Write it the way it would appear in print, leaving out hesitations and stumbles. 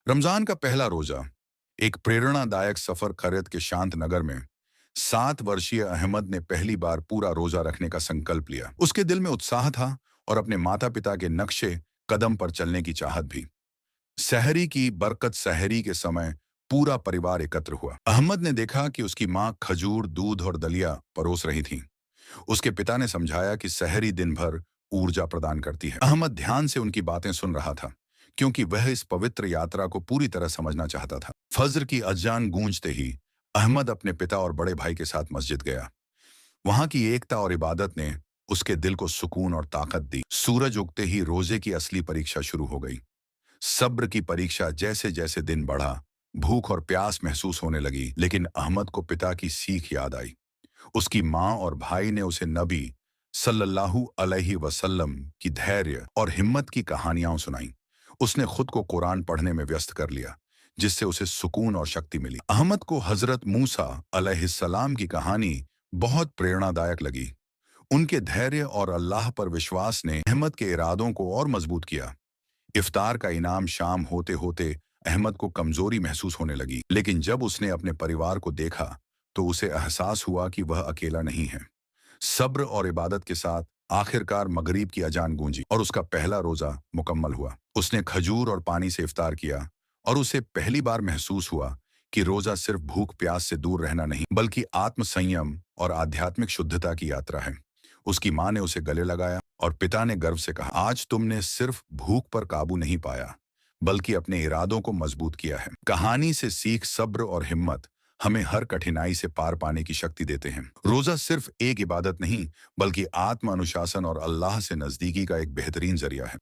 रमजान का पहला रोजा एक प्रेरणादायक सफर खरीद के शांत नगर में 7 वर्षीय अहमद ने पहली बार पूरा रोजा रखने का संकल्प लिया। उसके दिल में उत्साह था और अपने माता पिता के नक्शे कदम पर चलने की चाहत भी। सहरी की बरकत सहरी के समय पूरा परिवार एकत्र हुआ। अहमद ने देखा कि उसकी माँ खजूर, दूध और दलिया परोस रही थी। उसके पिता ने समझाया कि सहरी दिन भर ऊर्जा प्रदान करती है। अहमद ध्यान से उनकी बातें सुन रहा था, क्योंकि वह इस पवित्र यात्रा को पूरी तरह समझना चाहता था। फज्र की अजान गूंजते ही अहमद अपने पिता और बड़े भाई के साथ मस्जिद गया। वहां की एकता और इबादत ने उसके दिल को सुकून और ताकत दी। सूरज उगते ही रोजे की असली परीक्षा शुरू हो गई। सब्र की परीक्षा। जैसे जैसे दिन बढ़ा, भूख और प्यास महसूस होने लगी, लेकिन अहमद को पिता की सीख याद आई। उसकी माँ और भाई ने उसे नबी सल्लल्लाहु अलैहि वसल्लम की धैर्य और हिम्मत की कहानियां सुनाई। उसने खुद को कुरान पढ़ने में व्यस्त कर लिया, जिससे उसे सुकून और शक्ति मिली। अहमद को हजरत मूसा अलैहिस्सलाम की कहानी बहुत प्रेरणादायक लगी। उनके धैर्य और अल्लाह पर विश्वास ने अहमद के इरादों को और मजबूत किया। इफ्तार का इनाम शाम होते होते अहमद को कमजोरी महसूस होने लगी, लेकिन जब उसने अपने परिवार को देखा तो उसे एहसास हुआ कि वह अकेला नहीं है। सब्र और इबादत के साथ आखिरकार मगरिब की अजान गूंजी और उसका पहला रोजा मुकम्मल हुआ। उसने खजूर और पानी से इफ्तार किया और उसे पहली बार महसूस हुआ कि रोजा सिर्फ भूख प्यास से दूर रहना नहीं, बल्कि आत्म संयम और आध्यात्मिक शुद्धता की यात्रा है। उसकी माँ ने उसे गले लगाया और पिता ने गर्व से कहा, आज तुमने सिर्फ भूख पर काबू नहीं पाया, बल्कि अपने इरादों को मजबूत किया है। कहानी से सीख सब्र और हिम्मत हमें हर कठिनाई से पार पाने की शक्ति देते हैं। रोजा सिर्फ एक इबादत नहीं, बल्कि आत्म अनुशासन और अल्लाह से नजदीकी का एक बेहतरीन जरिया है।